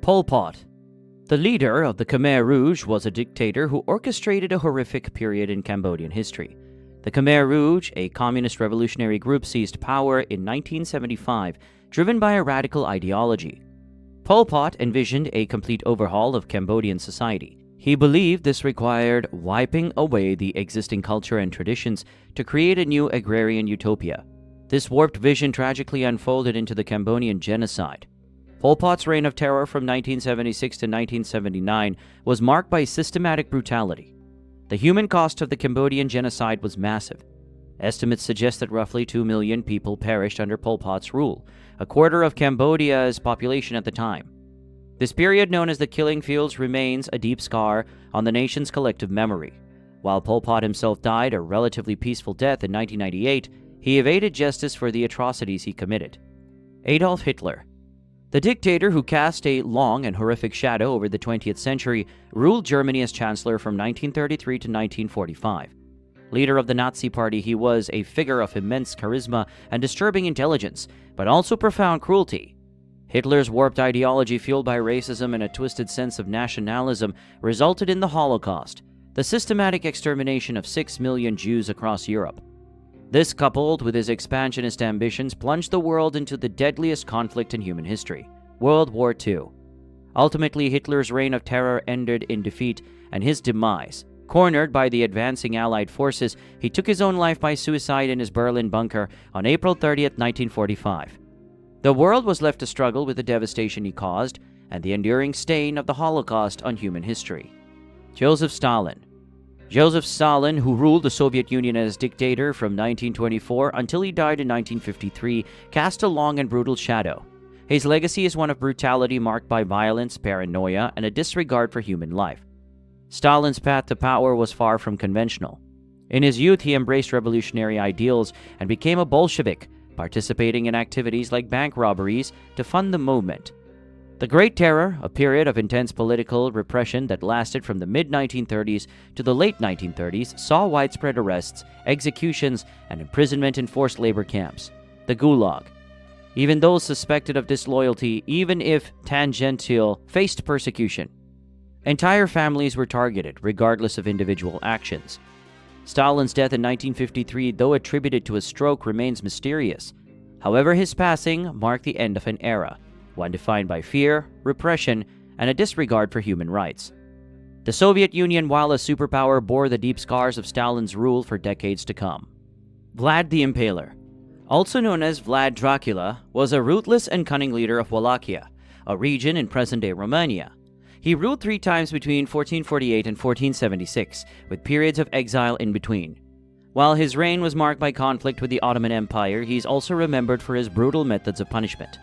Pol Pot. The leader of the Khmer Rouge was a dictator who orchestrated a horrific period in Cambodian history. The Khmer Rouge, a communist revolutionary group, seized power in 1975, driven by a radical ideology. Pol Pot envisioned a complete overhaul of Cambodian society. He believed this required wiping away the existing culture and traditions to create a new agrarian utopia. This warped vision tragically unfolded into the Cambodian genocide. Pol Pot's reign of terror from 1976 to 1979 was marked by systematic brutality. The human cost of the Cambodian genocide was massive. Estimates suggest that roughly 2 million people perished under Pol Pot's rule, a quarter of Cambodia's population at the time. This period, known as the Killing Fields, remains a deep scar on the nation's collective memory. While Pol Pot himself died a relatively peaceful death in 1998, he evaded justice for the atrocities he committed. Adolf Hitler. The dictator who cast a long and horrific shadow over the 20th century ruled Germany as chancellor from 1933 to 1945. Leader of the Nazi Party, he was a figure of immense charisma and disturbing intelligence, but also profound cruelty. Hitler's warped ideology, fueled by racism and a twisted sense of nationalism, resulted in the Holocaust, the systematic extermination of 6 million Jews across Europe. This, coupled with his expansionist ambitions, plunged the world into the deadliest conflict in human history, World War II. Ultimately, Hitler's reign of terror ended in defeat and his demise. Cornered by the advancing Allied forces, he took his own life by suicide in his Berlin bunker on April 30, 1945. The world was left to struggle with the devastation he caused and the enduring stain of the Holocaust on human history. Joseph Stalin. Joseph Stalin, who ruled the Soviet Union as dictator from 1924 until he died in 1953, cast a long and brutal shadow. His legacy is one of brutality marked by violence, paranoia, and a disregard for human life. Stalin's path to power was far from conventional. In his youth, he embraced revolutionary ideals and became a Bolshevik, participating in activities like bank robberies to fund the movement. The Great Terror, a period of intense political repression that lasted from the mid-1930s to the late 1930s, saw widespread arrests, executions, and imprisonment in forced labor camps, the Gulag. Even those suspected of disloyalty, even if tangential, faced persecution. Entire families were targeted, regardless of individual actions. Stalin's death in 1953, though attributed to a stroke, remains mysterious. However, his passing marked the end of an era, one defined by fear, repression, and a disregard for human rights. The Soviet Union, while a superpower, bore the deep scars of Stalin's rule for decades to come. Vlad the Impaler, also known as Vlad Dracula, was a ruthless and cunning leader of Wallachia, a region in present-day Romania. He ruled 3 times between 1448 and 1476, with periods of exile in between. While his reign was marked by conflict with the Ottoman Empire, he is also remembered for his brutal methods of punishment.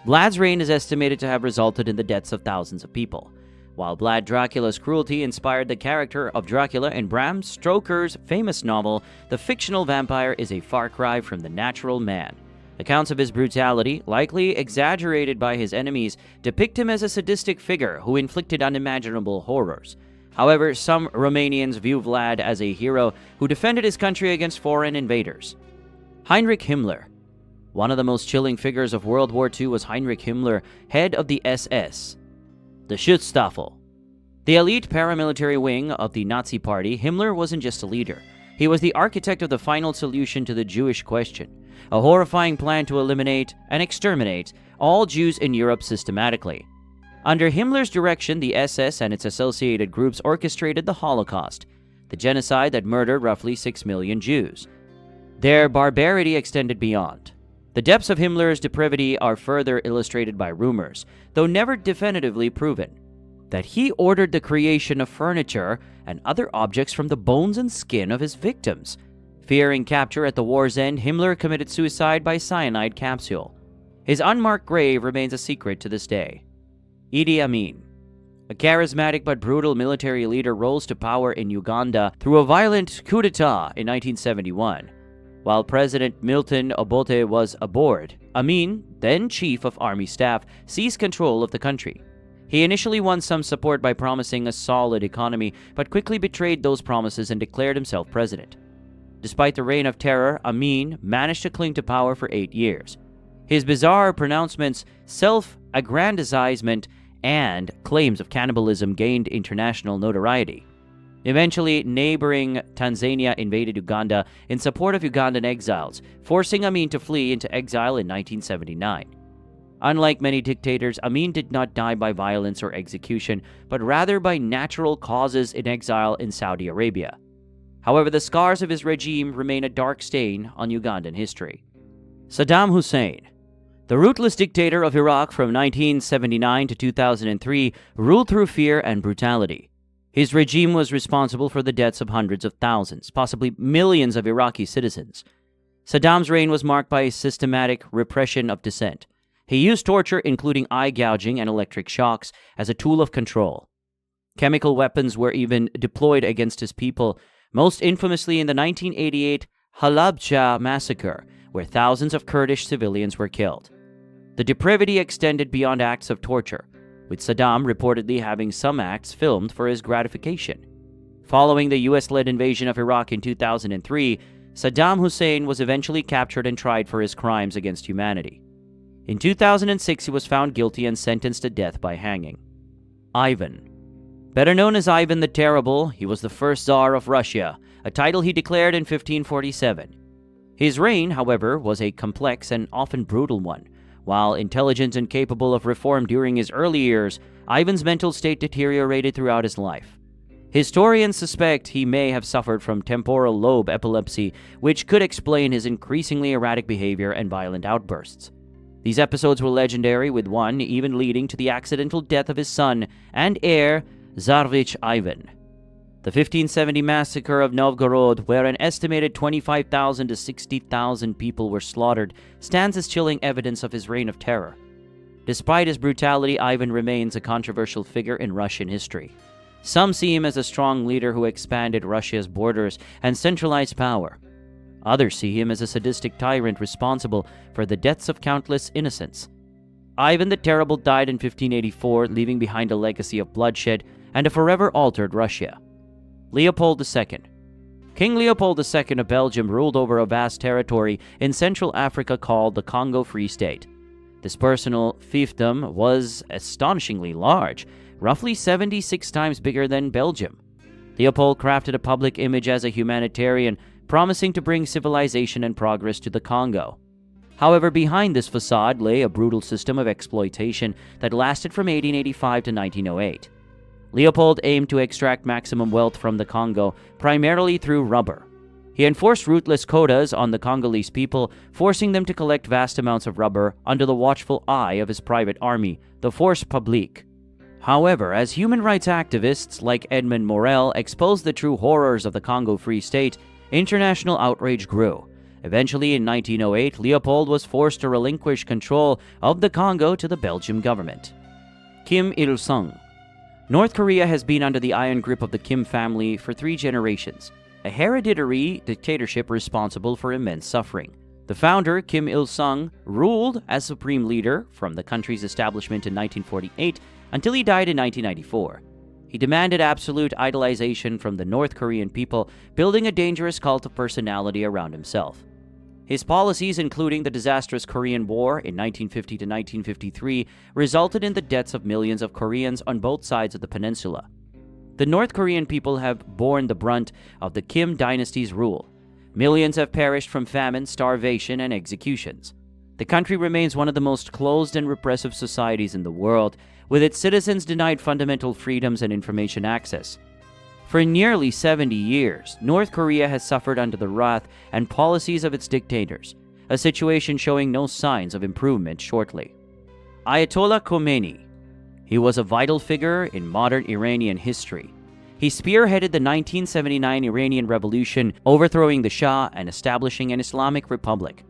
Vlad's reign is estimated to have resulted in the deaths of thousands of people. While Vlad Dracula's cruelty inspired the character of Dracula in Bram Stoker's famous novel, the fictional vampire is a far cry from the natural man. Accounts of his brutality, likely exaggerated by his enemies, depict him as a sadistic figure who inflicted unimaginable horrors. However, some Romanians view Vlad as a hero who defended his country against foreign invaders. Heinrich Himmler. One of the most chilling figures of World War II was Heinrich Himmler, head of the SS, the Schutzstaffel. The elite paramilitary wing of the Nazi Party, Himmler wasn't just a leader. He was the architect of the final solution to the Jewish question, a horrifying plan to eliminate and exterminate all Jews in Europe systematically. Under Himmler's direction, the SS and its associated groups orchestrated the Holocaust, the genocide that murdered roughly 6 million Jews. Their barbarity extended beyond. The depths of Himmler's depravity are further illustrated by rumors, though never definitively proven, that he ordered the creation of furniture and other objects from the bones and skin of his victims. Fearing capture at the war's end, Himmler committed suicide by cyanide capsule. His unmarked grave remains a secret to this day. Idi Amin. A charismatic but brutal military leader rose to power in Uganda through a violent coup d'etat in 1971. While President Milton Obote was aboard, Amin, then Chief of Army Staff, seized control of the country. He initially won some support by promising a solid economy, but quickly betrayed those promises and declared himself president. Despite the reign of terror, Amin managed to cling to power for 8 years. His bizarre pronouncements, self-aggrandizement, and claims of cannibalism gained international notoriety. Eventually, neighboring Tanzania invaded Uganda in support of Ugandan exiles, forcing Amin to flee into exile in 1979. Unlike many dictators, Amin did not die by violence or execution, but rather by natural causes in exile in Saudi Arabia. However, the scars of his regime remain a dark stain on Ugandan history. Saddam Hussein. The ruthless dictator of Iraq from 1979 to 2003 ruled through fear and brutality. His regime was responsible for the deaths of hundreds of thousands, possibly millions of Iraqi citizens. Saddam's reign was marked by systematic repression of dissent. He used torture, including eye gouging and electric shocks, as a tool of control. Chemical weapons were even deployed against his people, most infamously in the 1988 Halabja massacre, where thousands of Kurdish civilians were killed. The depravity extended beyond acts of torture, with Saddam reportedly having some acts filmed for his gratification. Following the US-led invasion of Iraq in 2003, Saddam Hussein was eventually captured and tried for his crimes against humanity. In 2006, he was found guilty and sentenced to death by hanging. Ivan. Better known as Ivan the Terrible, he was the first Tsar of Russia, a title he declared in 1547. His reign, however, was a complex and often brutal one. While intelligent and capable of reform during his early years, Ivan's mental state deteriorated throughout his life. Historians suspect he may have suffered from temporal lobe epilepsy, which could explain his increasingly erratic behavior and violent outbursts. These episodes were legendary, with one even leading to the accidental death of his son and heir, Tsarevich Ivan. The 1570 massacre of Novgorod, where an estimated 25,000 to 60,000 people were slaughtered, stands as chilling evidence of his reign of terror. Despite his brutality, Ivan remains a controversial figure in Russian history. Some see him as a strong leader who expanded Russia's borders and centralized power. Others see him as a sadistic tyrant responsible for the deaths of countless innocents. Ivan the Terrible died in 1584, leaving behind a legacy of bloodshed and a forever altered Russia. Leopold II. King Leopold II of Belgium ruled over a vast territory in Central Africa called the Congo Free State. This personal fiefdom was astonishingly large, roughly 76 times bigger than Belgium. Leopold crafted a public image as a humanitarian, promising to bring civilization and progress to the Congo. However, behind this facade lay a brutal system of exploitation that lasted from 1885 to 1908. Leopold aimed to extract maximum wealth from the Congo, primarily through rubber. He enforced ruthless quotas on the Congolese people, forcing them to collect vast amounts of rubber under the watchful eye of his private army, the Force Publique. However, as human rights activists like Edmund Morel exposed the true horrors of the Congo Free State, international outrage grew. Eventually, in 1908, Leopold was forced to relinquish control of the Congo to the Belgian government. Kim Il-sung. North Korea has been under the iron grip of the Kim family for 3 generations, a hereditary dictatorship responsible for immense suffering. The founder, Kim Il-sung, ruled as supreme leader from the country's establishment in 1948 until he died in 1994. He demanded absolute idolization from the North Korean people, building a dangerous cult of personality around himself. His policies, including the disastrous Korean War in 1950 to 1953, resulted in the deaths of millions of Koreans on both sides of the peninsula. The North Korean people have borne the brunt of the Kim dynasty's rule. Millions have perished from famine, starvation, and executions. The country remains one of the most closed and repressive societies in the world, with its citizens denied fundamental freedoms and information access. For nearly 70 years, North Korea has suffered under the wrath and policies of its dictators, a situation showing no signs of improvement shortly. Ayatollah Khomeini. He was a vital figure in modern Iranian history. He spearheaded the 1979 Iranian Revolution, overthrowing the Shah and establishing an Islamic Republic.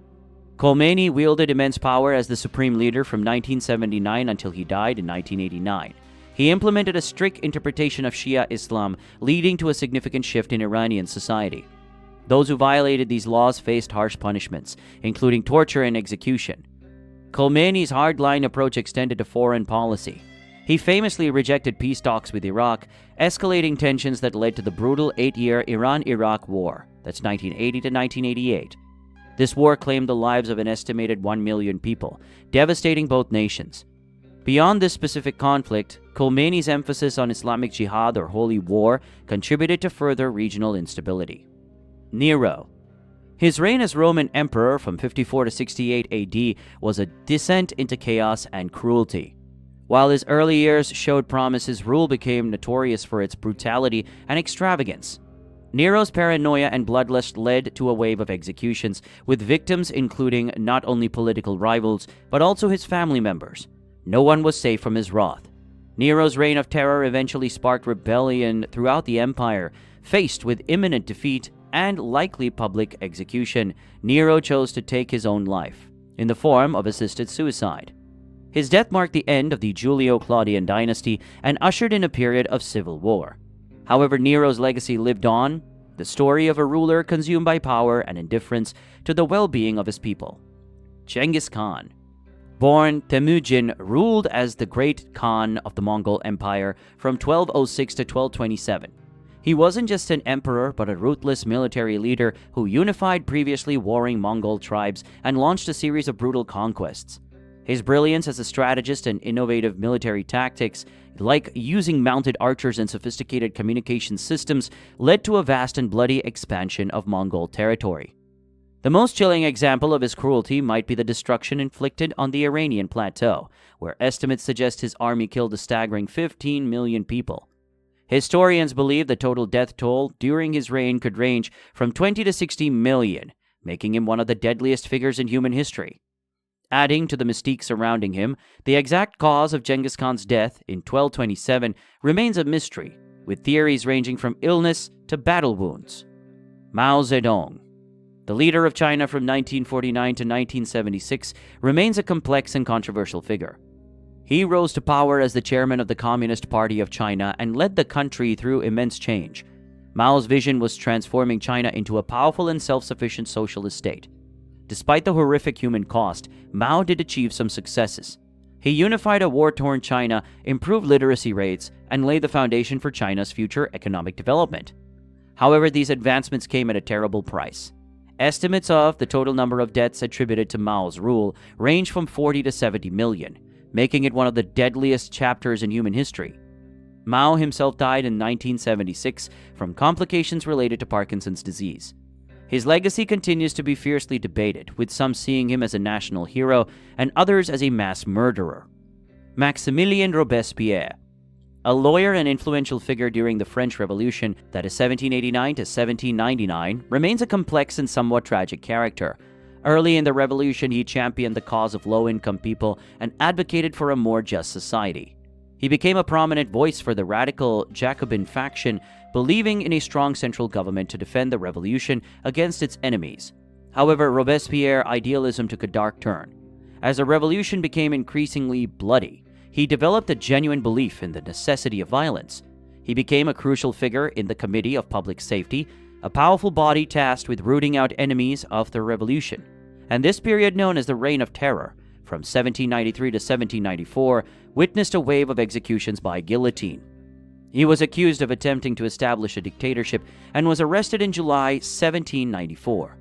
Khomeini wielded immense power as the supreme leader from 1979 until he died in 1989. He implemented a strict interpretation of Shia Islam, leading to a significant shift in Iranian society. Those who violated these laws faced harsh punishments, including torture and execution. Khomeini's hardline approach extended to foreign policy. He famously rejected peace talks with Iraq, escalating tensions that led to the brutal 8-year Iran-Iraq War, that's 1980 to 1988. This war claimed the lives of an estimated 1 million people, devastating both nations. Beyond this specific conflict, Khomeini's emphasis on Islamic Jihad or Holy War contributed to further regional instability. Nero. His reign as Roman emperor from 54 to 68 AD was a descent into chaos and cruelty. While his early years showed promise, his rule became notorious for its brutality and extravagance. Nero's paranoia and bloodlust led to a wave of executions, with victims including not only political rivals, but also his family members. No one was safe from his wrath. Nero's reign of terror eventually sparked rebellion throughout the empire. Faced with imminent defeat and likely public execution, Nero chose to take his own life, in the form of assisted suicide. His death marked the end of the Julio-Claudian dynasty and ushered in a period of civil war. However, Nero's legacy lived on, the story of a ruler consumed by power and indifference to the well-being of his people. Genghis Khan. Born Temujin, ruled as the Great Khan of the Mongol Empire from 1206 to 1227. He wasn't just an emperor, but a ruthless military leader who unified previously warring Mongol tribes and launched a series of brutal conquests. His brilliance as a strategist and innovative military tactics, like using mounted archers and sophisticated communication systems, led to a vast and bloody expansion of Mongol territory. The most chilling example of his cruelty might be the destruction inflicted on the Iranian plateau, where estimates suggest his army killed a staggering 15 million people. Historians believe the total death toll during his reign could range from 20 to 60 million, making him one of the deadliest figures in human history. Adding to the mystique surrounding him, the exact cause of Genghis Khan's death in 1227 remains a mystery, with theories ranging from illness to battle wounds. Mao Zedong. The leader of China from 1949 to 1976 remains a complex and controversial figure. He rose to power as the chairman of the Communist Party of China and led the country through immense change. Mao's vision was transforming China into a powerful and self-sufficient socialist state. Despite the horrific human cost, Mao did achieve some successes. He unified a war-torn China, improved literacy rates, and laid the foundation for China's future economic development. However, these advancements came at a terrible price. Estimates of the total number of deaths attributed to Mao's rule range from 40 to 70 million, making it one of the deadliest chapters in human history. Mao himself died in 1976 from complications related to Parkinson's disease. His legacy continues to be fiercely debated, with some seeing him as a national hero and others as a mass murderer. Maximilien Robespierre. A lawyer and influential figure during the French Revolution, that is 1789 to 1799, remains a complex and somewhat tragic character. Early in the revolution, he championed the cause of low-income people and advocated for a more just society. He became a prominent voice for the radical Jacobin faction, believing in a strong central government to defend the revolution against its enemies. However, Robespierre's idealism took a dark turn. As the revolution became increasingly bloody, he developed a genuine belief in the necessity of violence. He became a crucial figure in the Committee of Public Safety, a powerful body tasked with rooting out enemies of the revolution. And this period, known as the Reign of Terror, from 1793 to 1794, witnessed a wave of executions by guillotine. He was accused of attempting to establish a dictatorship and was arrested in July 1794.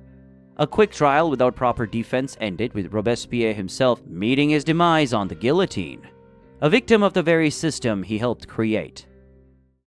A quick trial without proper defense ended with Robespierre himself meeting his demise on the guillotine, a victim of the very system he helped create.